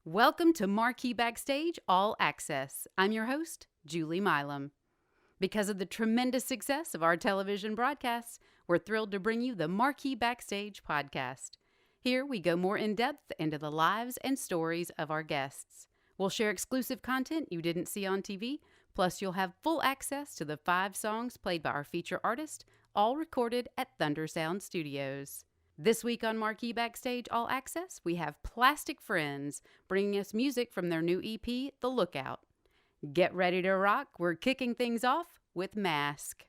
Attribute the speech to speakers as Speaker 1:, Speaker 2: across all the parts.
Speaker 1: Welcome to Marquee Backstage All-Access. I'm your host, Julie Milam. Because of the tremendous success of our television broadcasts, we're thrilled to bring you the Marquee Backstage Podcast. Here we go more in-depth into the lives and stories of our guests. We'll share exclusive content you didn't see on TV, plus you'll have full access to the 5 songs played by our feature artist, all recorded at Thunder Sound Studios. This week on Marquee Backstage All Access, we have Plastic Friends, bringing us music from their new EP, The Lookout. Get ready to rock. We're kicking things off with Mask.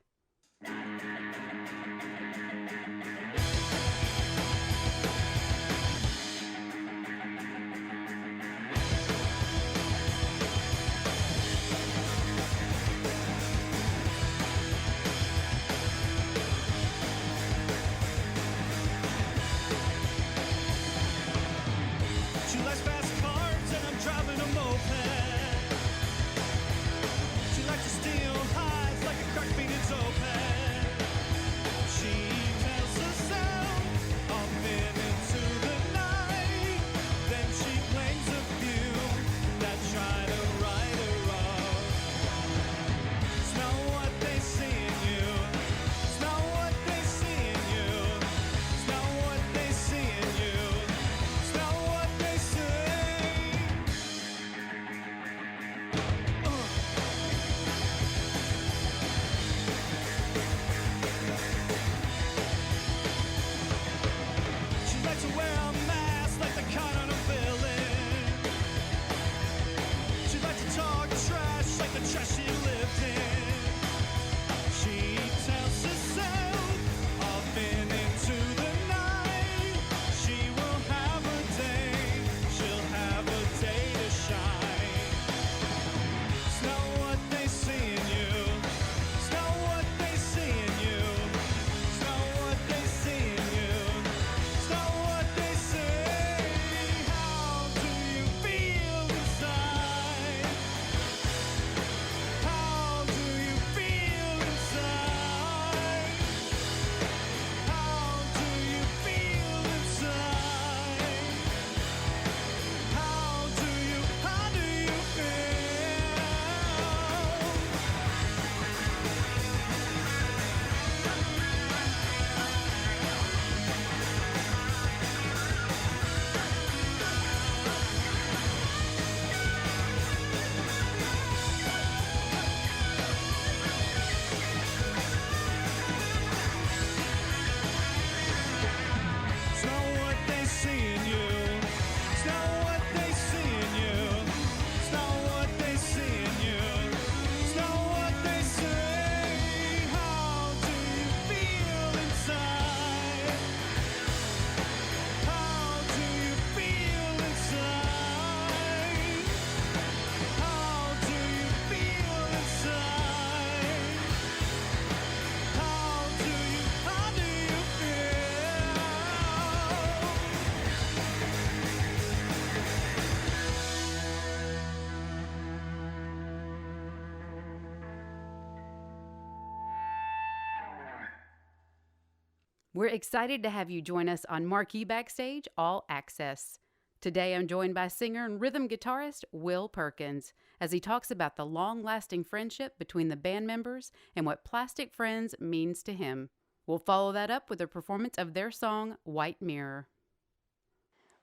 Speaker 1: We're excited to have you join us on Marquee Backstage All Access. Today I'm joined by singer and rhythm guitarist Will Perkins as he talks about the long-lasting friendship between the band members and what Plastic Friends means to him. We'll follow that up with a performance of their song, White Mirror.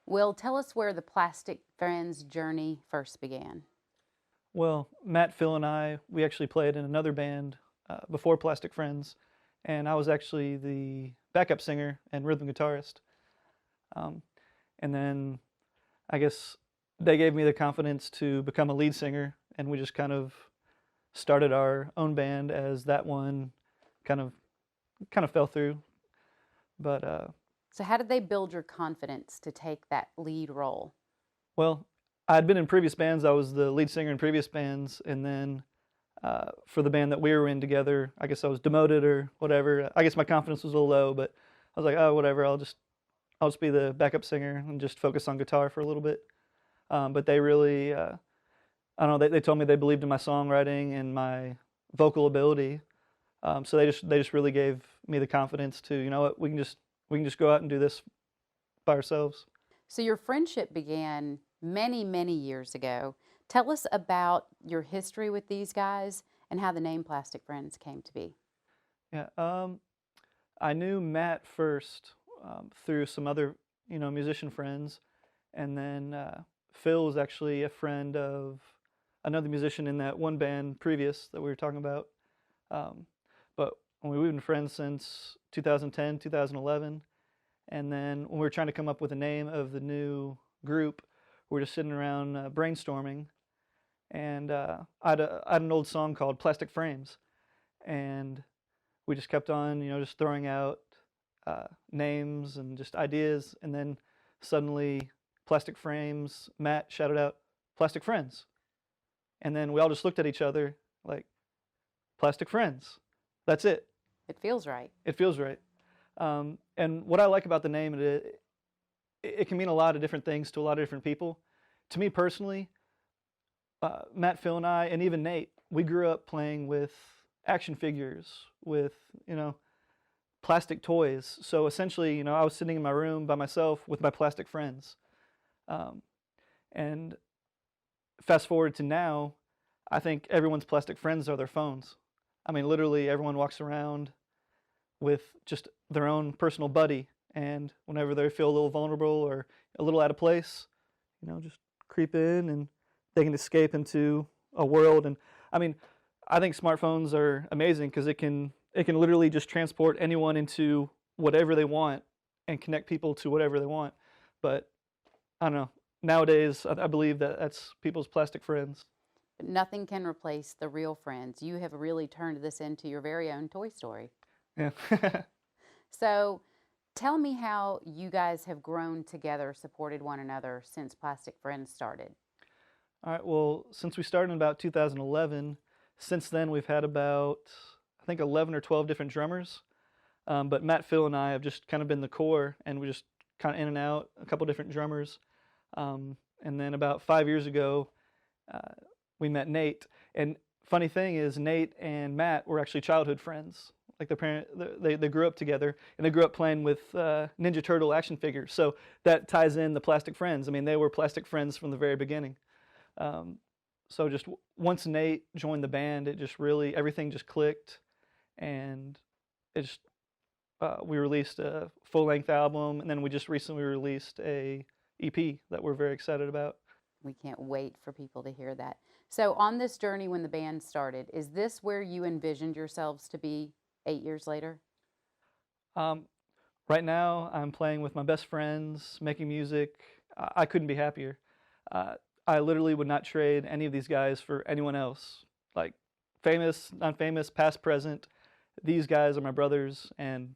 Speaker 1: Will, tell us where the Plastic Friends journey first began.
Speaker 2: Well, Matt, Phil, and I, we actually played in another band before Plastic Friends, and I was actually the backup singer and rhythm guitarist. And then I guess they gave me the confidence to become a lead singer, and we just kind of started our own band as that one kind of fell through. But
Speaker 1: So how did they build your confidence to take that lead role?
Speaker 2: well, I'd been in previous bands. I was the lead singer in previous bands, and then for the band that we were in together, I guess I was demoted or whatever. I guess my confidence was a little low, but I was like, oh, whatever. I'll just be the backup singer and just focus on guitar for a little bit. But they really, I don't know. They told me they believed in my songwriting and my vocal ability. So they just really gave me the confidence to, you know what, we can just go out and do this by ourselves.
Speaker 1: So your friendship began many, many years ago. Tell us about your history with these guys and how the name Plastic Friends came to be.
Speaker 2: Yeah, I knew Matt first through some other, musician friends, and then Phil was actually a friend of another musician in that one band previous that we were talking about. But we've been friends since 2010, 2011, and then when we were trying to come up with a name of the new group, we were just sitting around brainstorming, and I had an old song called Plastic Frames, and we just kept on, just throwing out names and just ideas, and then suddenly Plastic Frames, Matt shouted out, Plastic Friends. And then we all just looked at each other like, Plastic Friends. That's it.
Speaker 1: It feels right.
Speaker 2: It feels right. And what I like about the name, it can mean a lot of different things to a lot of different people. To me personally, Matt, Phil, and I, and even Nate, we grew up playing with action figures, with, plastic toys. So essentially, I was sitting in my room by myself with my plastic friends. And fast forward to now, I think everyone's plastic friends are their phones. I mean, literally everyone walks around with just their own personal buddy. And whenever they feel a little vulnerable or a little out of place, just creep in and they can escape into a world. And I mean, I think smartphones are amazing because it can literally just transport anyone into whatever they want and connect people to whatever they want. But I don't know. Nowadays, I believe that's people's plastic friends.
Speaker 1: But nothing can replace the real friends. You have really turned this into your very own Toy Story.
Speaker 2: Yeah.
Speaker 1: So tell me how you guys have grown together, supported one another since Plastic Friends started.
Speaker 2: All right. Well, since we started in about 2011, since then we've had about, I think, 11 or 12 different drummers. But Matt, Phil, and I have just kind of been the core, and we just kind of in and out, a couple different drummers. And then about 5 years ago, we met Nate. And funny thing is, Nate and Matt were actually childhood friends. Like they grew up together, and they grew up playing with Ninja Turtle action figures. So that ties in the Plastic Friends. I mean, they were Plastic Friends from the very beginning. So just once Nate joined the band, it just really, everything just clicked, and it just, we released a full-length album, and then we just recently released a EP that we're very excited about.
Speaker 1: We can't wait for people to hear that. So on this journey when the band started, is this where you envisioned yourselves to be 8 years later?
Speaker 2: Right now, I'm playing with my best friends, making music. I couldn't be happier. I literally would not trade any of these guys for anyone else. Like, famous, non-famous, past, present. These guys are my brothers, and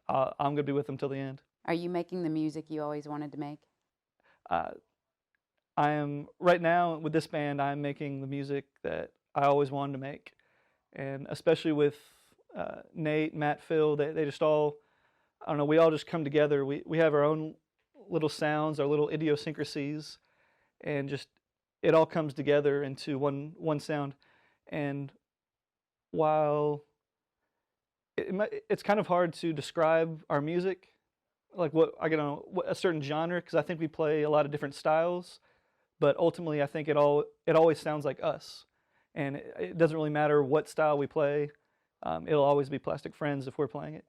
Speaker 2: I'm going to be with them till the end.
Speaker 1: Are you making the music you always wanted to make?
Speaker 2: I am, right now, with this band, I'm making the music that I always wanted to make. And especially with Nate, Matt, Phil, they just all, I don't know, we all just come together. We have our own little sounds, our little idiosyncrasies, and just it all comes together into one sound. And while it's kind of hard to describe our music, like what a certain genre, because I think we play a lot of different styles, but ultimately I think it always sounds like us, and it doesn't really matter what style we play. It'll always be Plastic Friends if we're playing it.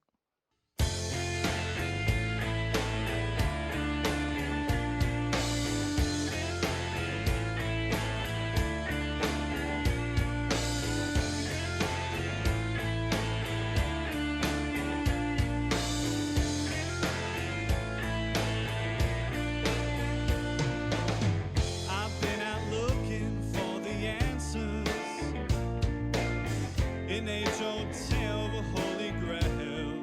Speaker 3: Age-old tale of a holy grail.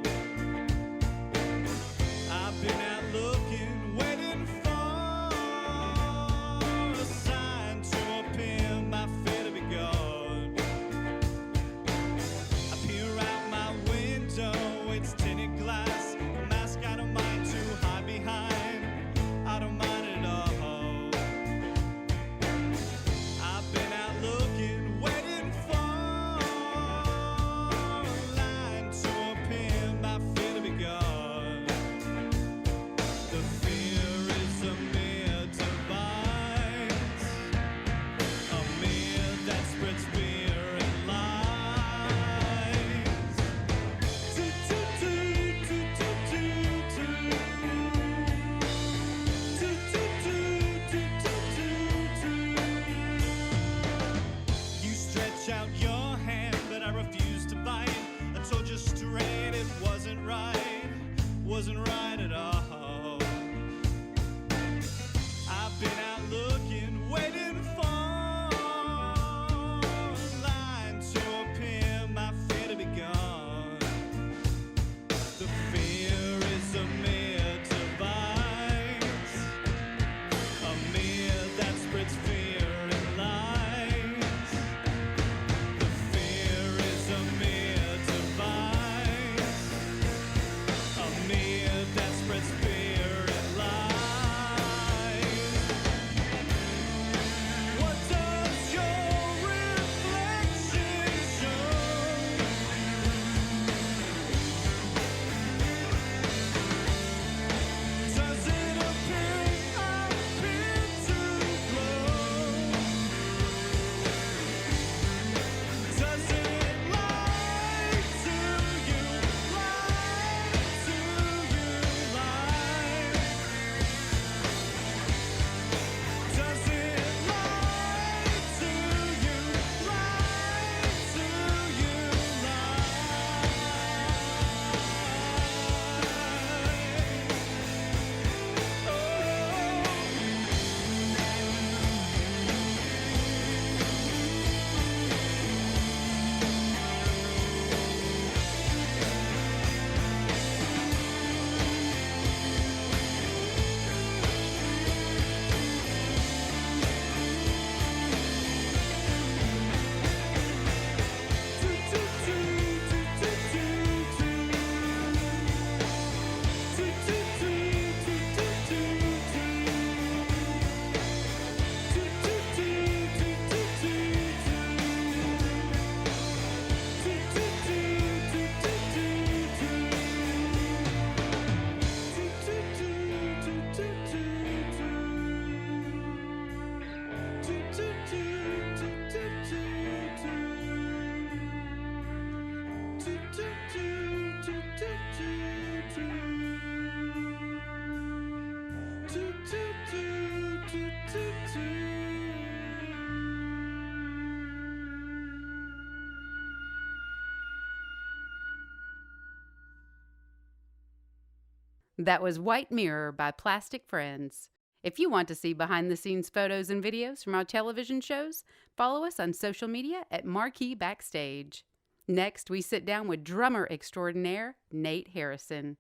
Speaker 1: That was White Mirror by Plastic Friends. If you want to see behind-the-scenes photos and videos from our television shows, follow us on social media at Marquee Backstage. Next, we sit down with drummer extraordinaire Nate Harrison.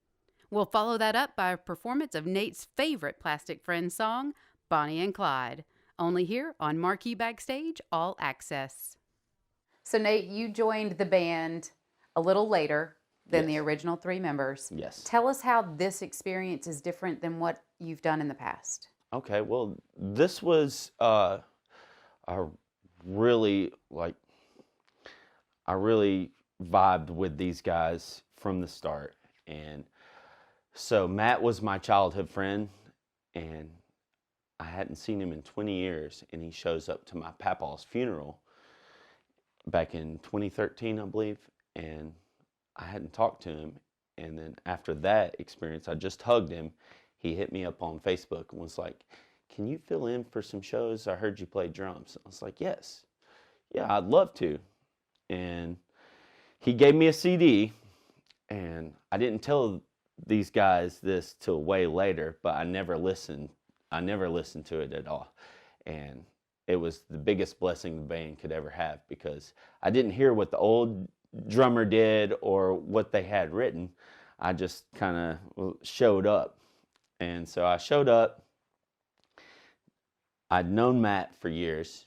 Speaker 1: We'll follow that up by a performance of Nate's favorite Plastic Friends song, Bonnie and Clyde, only here on Marquee Backstage All-Access. So Nate, you joined the band a little later than the original three members.
Speaker 3: Yes.
Speaker 1: Tell us how this experience is different than what you've done in the past.
Speaker 3: Okay, well, this was I really vibed with these guys from the start. And so Matt was my childhood friend, and I hadn't seen him in 20 years, and he shows up to my papaw's funeral back in 2013, I believe, and I hadn't talked to him. And then after that experience, I just hugged him. He hit me up on Facebook and was like, "Can you fill in for some shows? I heard you play drums." I was like, "Yes. Yeah, I'd love to." And he gave me a CD, and I didn't tell these guys this till way later, but I never listened to it at all. And it was the biggest blessing the band could ever have, because I didn't hear what the old drummer did or what they had written. I just kind of showed up. And so I showed up. I'd known Matt for years,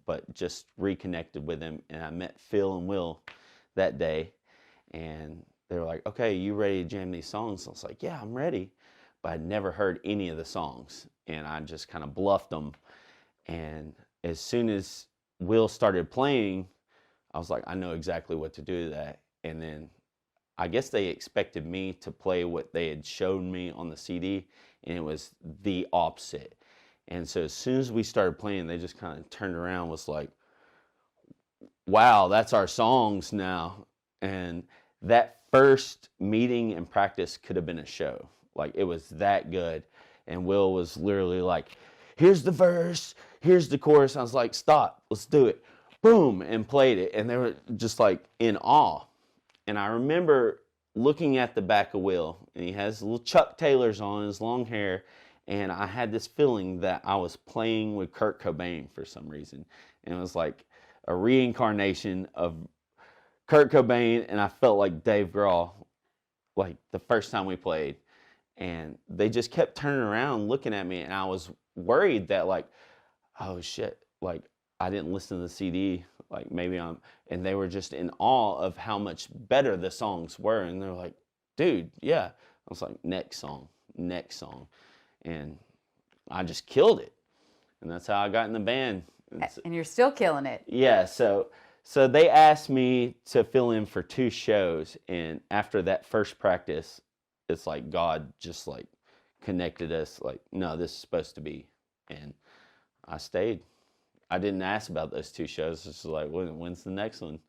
Speaker 3: but just reconnected with him. And I met Phil and Will that day. And they were like, "Okay, you ready to jam these songs?" I was like, "Yeah, I'm ready." But I'd never heard any of the songs. And I just kind of bluffed them. And as soon as Will started playing, I was like, I know exactly what to do to that. And then I guess they expected me to play what they had shown me on the CD, and it was the opposite. And so as soon as we started playing, they just kind of turned around and was like, "Wow, that's our songs now." And that first meeting and practice could have been a show. Like, it was that good. And Will was literally like, "Here's the verse, here's the chorus." I was like, "Stop, let's do it." Boom, and played it. And they were just like in awe. And I remember looking at the back of Will, and he has little Chuck Taylors on, his long hair. And I had this feeling that I was playing with Kurt Cobain for some reason. And it was like a reincarnation of Kurt Cobain, and I felt like Dave Grohl, like the first time we played. And they just kept turning around looking at me, and I was worried that, like, oh shit, like, I didn't listen to the CD, like maybe and they were just in awe of how much better the songs were. And they're like, "Dude, yeah." I was like, next song. And I just killed it. And that's how I got in the band.
Speaker 1: And you're still killing it.
Speaker 3: Yeah, so they asked me to fill in for 2 shows, and after that first practice, it's like God just like connected us, like, no, this is supposed to be. And I stayed. I didn't ask about those 2 shows. It's like, when's the next one?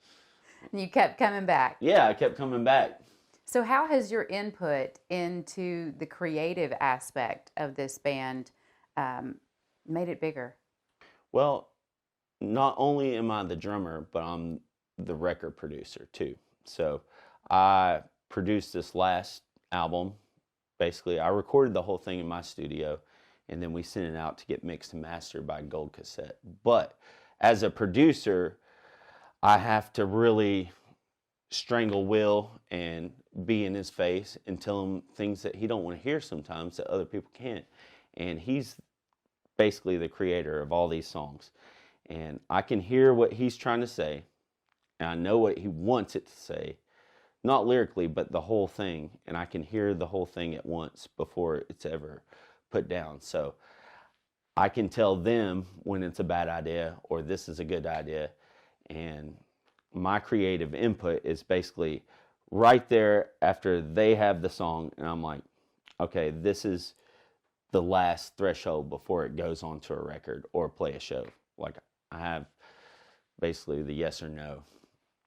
Speaker 1: And you kept coming back.
Speaker 3: Yeah, I kept coming back.
Speaker 1: So how has your input into the creative aspect of this band made it bigger?
Speaker 3: Well, not only am I the drummer, but I'm the record producer too. So I produced this last album. Basically, I recorded the whole thing in my studio, and then we sent it out to get mixed and mastered by Gold Cassette. But as a producer, I have to really strangle Will and be in his face and tell him things that he don't want to hear sometimes that other people can't. And he's basically the creator of all these songs. And I can hear what he's trying to say, and I know what he wants it to say. Not lyrically, but the whole thing. And I can hear the whole thing at once before it's ever put down. So I can tell them when it's a bad idea or this is a good idea. And my creative input is basically right there after they have the song. And I'm like, okay, this is the last threshold before it goes on to a record or play a show. Like, I have basically the yes or no.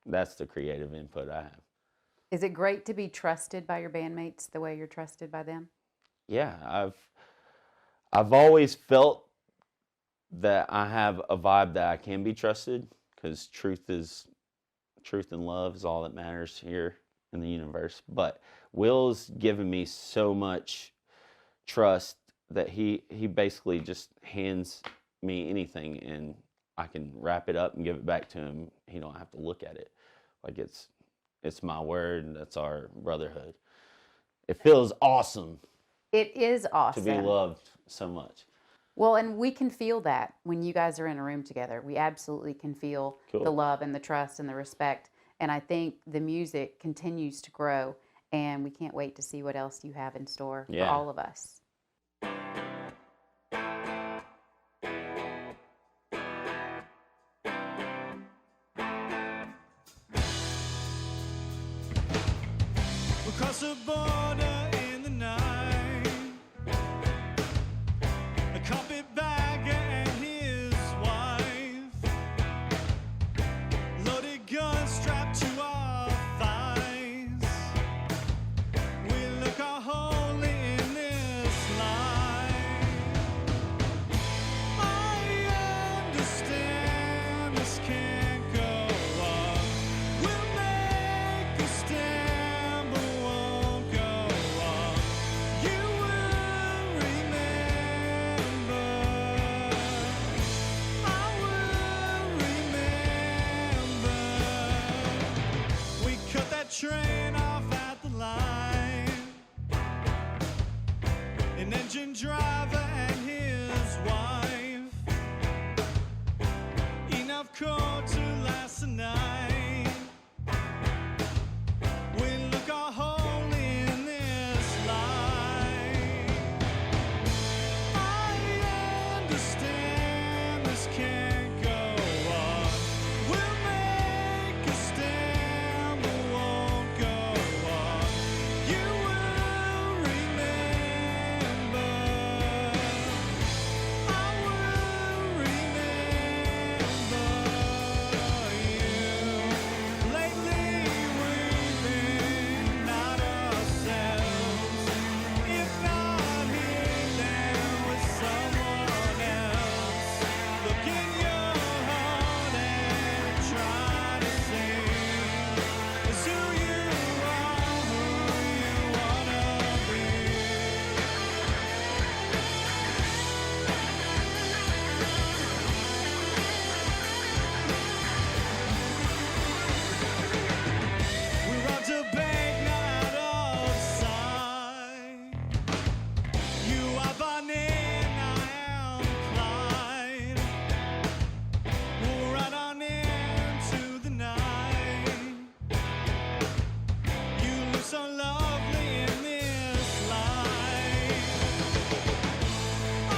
Speaker 3: That's the creative input I have.
Speaker 1: Is it great to be trusted by your bandmates the way you're trusted by them?
Speaker 3: Yeah, I've always felt that I have a vibe that I can be trusted, because truth and love is all that matters here in the universe. But Will's given me so much trust that he basically just hands me anything and I can wrap it up and give it back to him. He don't have to look at it. Like it's my word, and that's our brotherhood. It feels awesome.
Speaker 1: It is awesome
Speaker 3: To be loved so much.
Speaker 1: Well, and we can feel that when you guys are in a room together. We absolutely can feel
Speaker 3: Cool.
Speaker 1: the love and the trust and the respect. And I think the music continues to grow, and we can't wait to see what else you have in store for all of us.
Speaker 4: Across the border in the night, a carpetbagger and his wife, loaded guns strapped to our thighs. We look all holy in this life. I understand this can't go on. We'll make a stand, but won't go on. You will remember. I will remember. We cut that train off at the line. An engine driver and his wife, enough coal to last the night. We look all holy in this life. I understand this can't go on. We'll make a stand, but won't go on. You will remember. I will remember you. Lately we've been not ourselves. If not here, then with someone else. Look in your heart and try to sing. It's who you are, who you wanna be. We robbed a bank, not out of sight. You are Bonnie and I am Clyde. We'll ride on into the night. You look so lovely in this light. I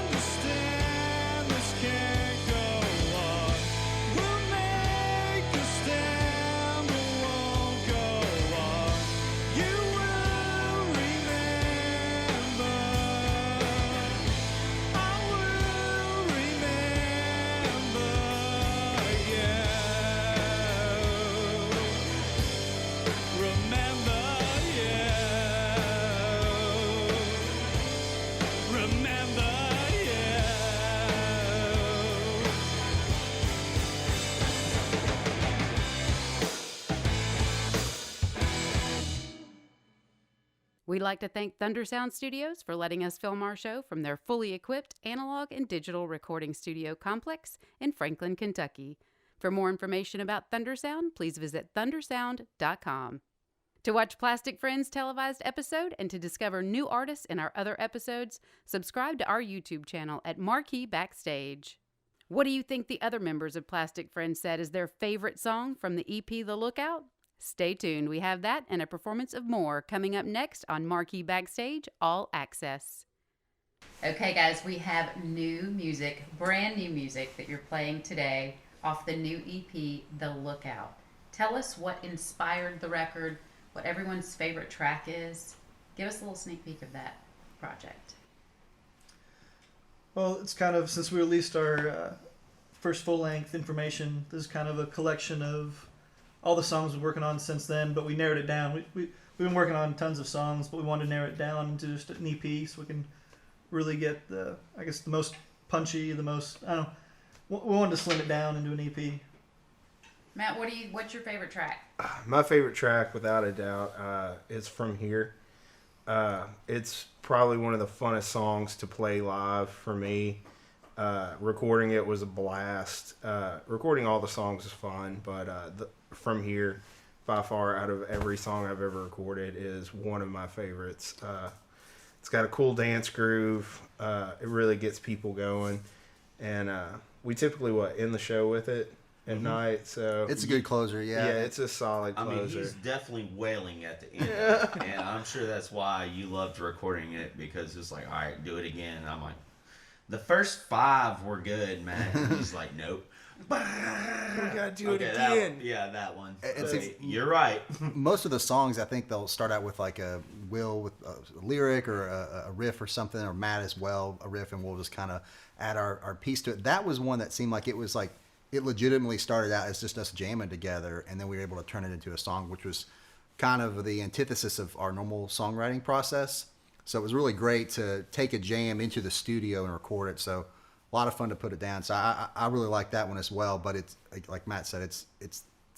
Speaker 4: understand this can't go on. We'll make a stand, but won't go on. You will remember. I will remember you. Remember you. Remember you.
Speaker 1: We'd like to thank Thunder Sound Studios for letting us film our show from their fully equipped analog and digital recording studio complex in Franklin, Kentucky. For more information about Thunder Sound, please visit thundersound.com. To watch Plastic Friends' televised episode and to discover new artists in our other episodes, subscribe to our YouTube channel at Marquee Backstage. What do you think the other members of Plastic Friends said is their favorite song from the EP The Lookout? Stay tuned. We have that and a performance of more coming up next on Marquee Backstage All-Access. Okay, guys, we have new music, brand new music that you're playing today off the new EP, The Lookout. Tell us what inspired the record, what everyone's favorite track is. Give us a little sneak peek of that project.
Speaker 2: Well, it's kind of, since we released our first full-length information, this is kind of a collection of all the songs we're working on since then, but we narrowed it down. We've been working on tons of songs, but we wanted to narrow it down to just an EP so we can really get the most punchy, the most, I don't know, we wanted to slim it down into an EP.
Speaker 1: Matt, what's your favorite track?
Speaker 5: My favorite track, without a doubt, is From Here. It's probably one of the funnest songs to play live for me. Recording it was a blast. Recording all the songs is fun, but From Here, by far, out of every song I've ever recorded, is one of my favorites. It's got a cool dance groove. It really gets people going. And we typically, end the show with it at night. So
Speaker 6: It's a good closer, yeah.
Speaker 5: Yeah, it's a solid closer.
Speaker 3: I mean, he's definitely wailing at the end. And I'm sure that's why you loved recording it, because it's like, all right, do it again. And I'm like, the first 5 were good, man. And he's like, nope.
Speaker 5: We gotta do it
Speaker 3: That,
Speaker 5: again.
Speaker 3: that one.
Speaker 6: It's
Speaker 3: So, you're right.
Speaker 6: Most of the songs, I think they'll start out with like a Will with a lyric or a riff or something, or Matt as well, a riff, and we'll just kind of add our piece to it. That was one that seemed like it legitimately started out as just us jamming together, and then we were able to turn it into a song, which was kind of the antithesis of our normal songwriting process. So it was really great to take a jam into the studio and record it. So a lot of fun to put it down. So I really like that one as well. But it's like Matt said, it's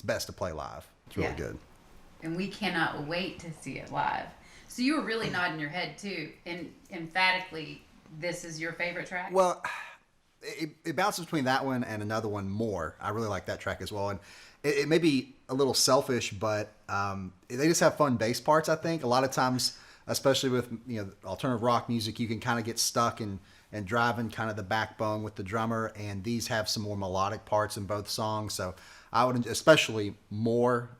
Speaker 6: best to play live. It's really good.
Speaker 1: And we cannot wait to see it live. So you were really nodding your head too, and emphatically, this is your favorite track?
Speaker 6: Well, it bounces between that one and another one more. I really like that track as well. And it may be a little selfish, but they just have fun bass parts, I think. A lot of times, especially with alternative rock music, you can kind of get stuck and driving kind of the backbone with the drummer, and these have some more melodic parts in both songs. So I would, especially more,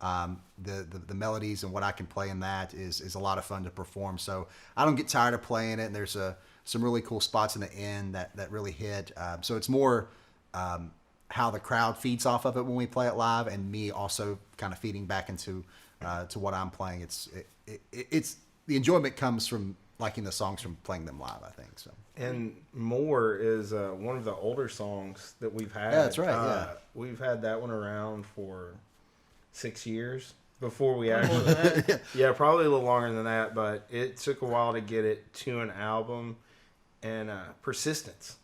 Speaker 6: the melodies and what I can play in that is a lot of fun to perform. So I don't get tired of playing it, and there's some really cool spots in the end that really hit. So it's more how the crowd feeds off of it when we play it live, and me also kind of feeding back into to what I'm playing. It's the enjoyment comes from liking the songs from playing them live, I think. So.
Speaker 5: And More is one of the older songs that we've had.
Speaker 6: Yeah, that's right. Yeah,
Speaker 5: we've had that one around for 6 years before we actually. Yeah, probably a little longer than that, but it took a while to get it to an album. And persistence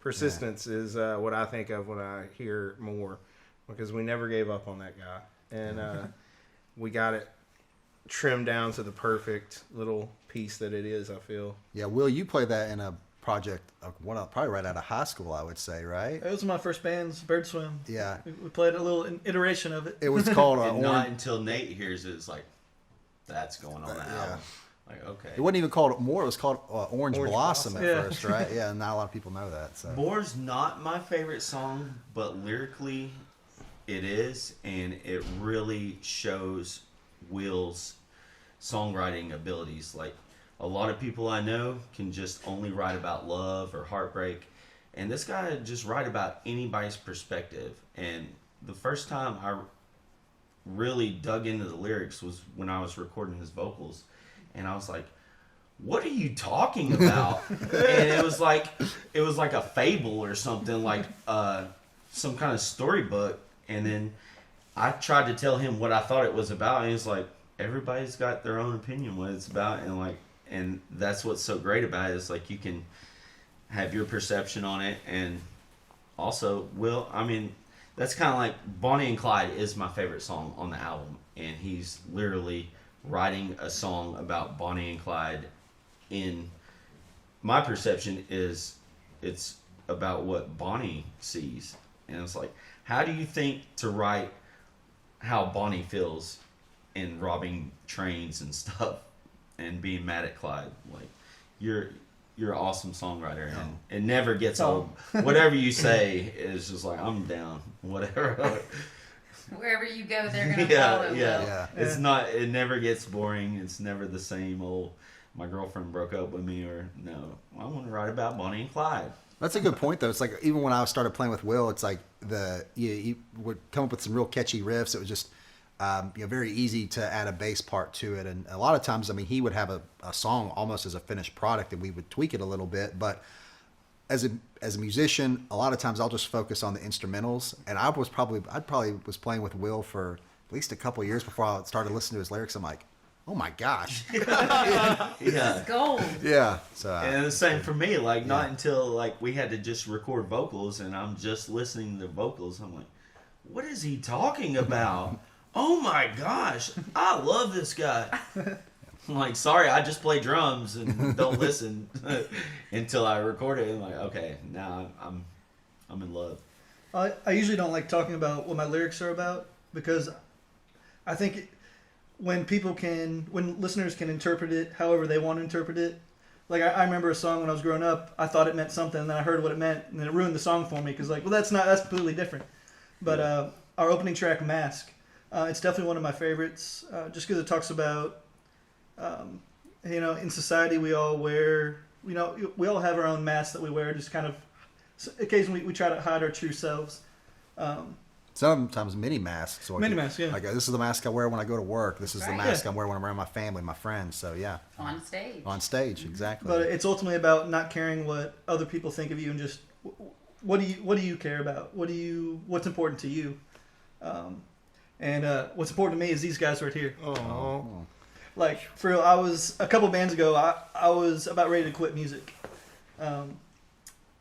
Speaker 5: is what I think of when I hear More, because we never gave up on that guy, and we got it trimmed down to the perfect little piece that it is, I feel.
Speaker 6: Yeah, Will, you played that in a project, probably right out of high school, I would say, right?
Speaker 2: It was my first band's Bird Swim.
Speaker 6: Yeah.
Speaker 2: We played a little iteration of it.
Speaker 6: It was called
Speaker 3: and not until Nate hears it, it's like, that's going on the album. Like, okay.
Speaker 6: It wasn't even called More, it was called Orange Blossom at
Speaker 2: Yeah.
Speaker 6: first, right? Yeah, not a lot of people know that. So.
Speaker 3: More's not my favorite song, but lyrically it is, and it really shows Will's songwriting abilities. Like, a lot of people I know can just only write about love or heartbreak, and this guy just write about anybody's perspective. And the first time I really dug into the lyrics was when I was recording his vocals, and I was like, what are you talking about? And it was like a fable or something, like some kind of storybook. And then I tried to tell him what I thought it was about, and he's like, everybody's got their own opinion what it's about, and that's what's so great about it. Is like you can have your perception on it, and also Will. I mean, that's kind of like Bonnie and Clyde is my favorite song on the album, and he's literally writing a song about Bonnie and Clyde. In my perception, is it's about what Bonnie sees, and it's like, how do you think to write how Bonnie feels in robbing trains and stuff and being mad at Clyde? Like, you're an awesome songwriter, and it never gets old. Whatever you say is just like, I'm down, whatever.
Speaker 1: Wherever you go, they're gonna follow.
Speaker 6: Yeah.
Speaker 3: It's not. It never gets boring. It's never the same old. My girlfriend broke up with me, or no. I want to write about Bonnie and Clyde.
Speaker 6: That's a good point, though. It's like even when I started playing with Will, it's like you would come up with some real catchy riffs. It was just very easy to add a bass part to it, and a lot of times, I mean, he would have a song almost as a finished product, and we would tweak it a little bit. But as a musician, a lot of times I'll just focus on the instrumentals, and I probably was playing with Will for at least a couple of years before I started listening to his lyrics. I'm like, oh my gosh.
Speaker 3: Yeah.
Speaker 1: This is gold.
Speaker 6: Yeah. So
Speaker 3: And the same for me. Like, not until like we had to just record vocals, and I'm just listening to the vocals. I'm like, what is he talking about? Oh my gosh, I love this guy. I'm like, sorry, I just play drums and don't listen until I record it. And I'm like, okay, now I'm in love.
Speaker 2: I usually don't like talking about what my lyrics are about because I think when listeners can interpret it however they want to interpret it. Like I remember a song when I was growing up, I thought it meant something, and then I heard what it meant, and then it ruined the song for me because that's completely different. But our opening track, Mask, it's definitely one of my favorites, just because it talks about, in society we all wear, we all have our own masks that we wear, just kind of, occasionally we try to hide our true selves.
Speaker 6: Sometimes mini masks. So
Speaker 2: mini masks, yeah.
Speaker 6: Like this is the mask I wear when I go to work. This is the mask I wear when I'm around my family, my friends. So yeah.
Speaker 1: On stage.
Speaker 6: On stage, exactly.
Speaker 2: But it's ultimately about not caring what other people think of you and just what do you care about? What's important to you? And what's important to me is these guys right here.
Speaker 5: Oh.
Speaker 2: Like for real, I was a couple bands ago. I was about ready to quit music.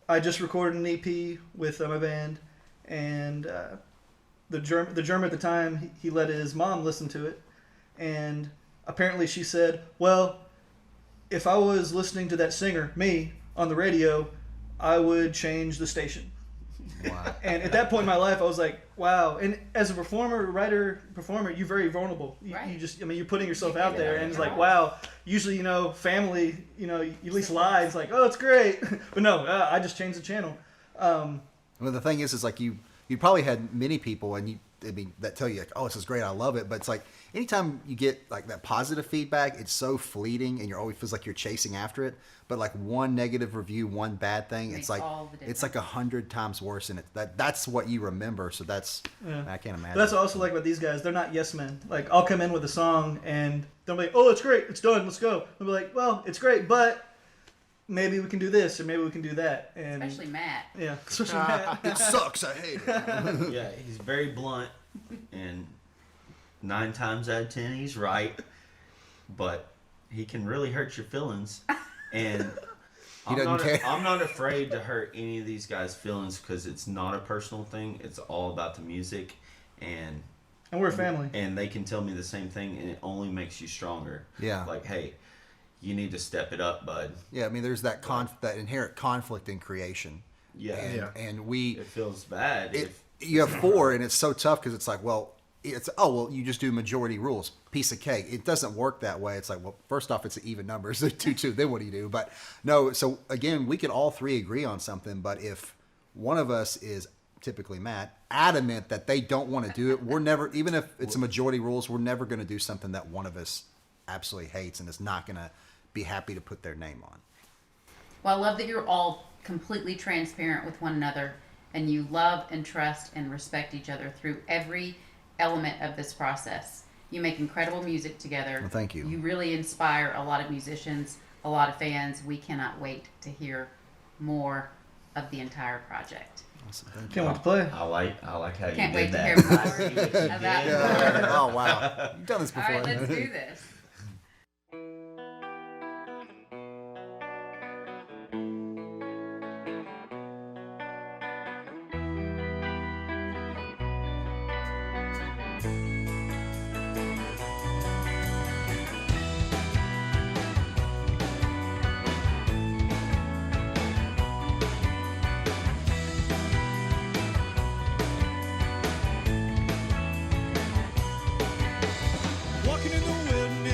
Speaker 2: I just recorded an EP with my band, and the drummer at the time, he let his mom listen to it, and apparently she said, "Well, if I was listening to that singer, me, on the radio, I would change the station."
Speaker 6: Wow.
Speaker 2: And at that point in my life, I was like, wow. And as a writer, you're very vulnerable. You just, you're putting yourself out there, and it's like, wow. Usually, family, you at least lie. It's like, oh, it's great. But no, I just changed the channel.
Speaker 6: Well, the thing is like you probably had many people, and that tell you like, oh, this is great, I love it. But it's like anytime you get like that positive feedback, it's so fleeting, and you always feels like you're chasing after it. But like one negative review, one bad thing, it's like 100 times worse, and that's what you remember. So I can't imagine.
Speaker 2: But that's what I also like about these guys. They're not yes men. Like I'll come in with a song, and they'll be like, oh, it's great, it's done, let's go. I'll be like, well, it's great, but maybe we can do this, or maybe we can do that. And
Speaker 1: especially Matt.
Speaker 2: Yeah, especially Matt.
Speaker 6: It sucks. I hate it.
Speaker 3: Yeah, he's very blunt, and 9 times out of 10 he's right, but he can really hurt your feelings. And I'm not afraid to hurt any of these guys' feelings because it's not a personal thing. It's all about the music, and
Speaker 2: we're a family.
Speaker 3: And they can tell me the same thing, and it only makes you stronger.
Speaker 6: Yeah.
Speaker 3: Like, hey, you need to step it up, bud.
Speaker 6: Yeah, there's that that inherent conflict in creation.
Speaker 3: Yeah.
Speaker 6: And
Speaker 3: it feels bad.
Speaker 6: You have 4, and it's so tough because it's like, you just do majority rules, piece of cake. It doesn't work that way. It's like, well, first off, it's an even number, so 2-2. Then what do you do? But no. So again, we could all 3 agree on something, but if one of us is, typically Matt, adamant that they don't want to do it, we're never, even if it's a majority rules, we're never going to do something that one of us absolutely hates and is not going to be happy to put their name on.
Speaker 1: Well, I love that you're all completely transparent with one another, and you love and trust and respect each other through every element of this process. You make incredible music together.
Speaker 6: Well, thank you.
Speaker 1: You really inspire a lot of musicians, a lot of fans. We cannot wait to hear more of the entire project.
Speaker 6: Awesome. Thank you.
Speaker 2: Can't wait to play.
Speaker 3: I like how
Speaker 1: Can't
Speaker 3: you
Speaker 1: wait
Speaker 3: did
Speaker 1: to
Speaker 3: that.
Speaker 1: hear more about
Speaker 6: Yeah. Oh, wow. You've done this
Speaker 1: All
Speaker 6: before.
Speaker 1: right, let's do this.
Speaker 4: Walking in the wilderness.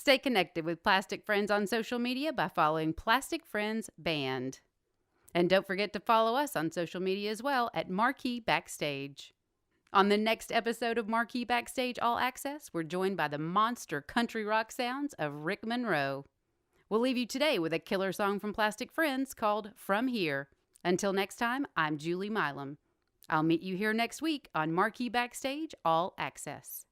Speaker 1: Stay connected with Plastic Friends on social media by following Plastic Friends Band. And don't forget to follow us on social media as well at Marquee Backstage. On the next episode of Marquee Backstage All Access, we're joined by the monster country rock sounds of Rick Monroe. We'll leave you today with a killer song from Plastic Friends called From Here. Until next time, I'm Julie Milam. I'll meet you here next week on Marquee Backstage All Access.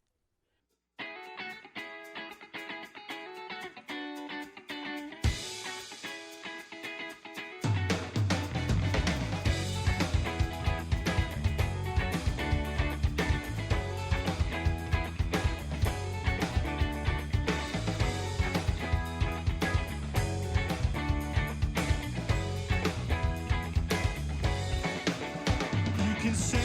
Speaker 4: You can say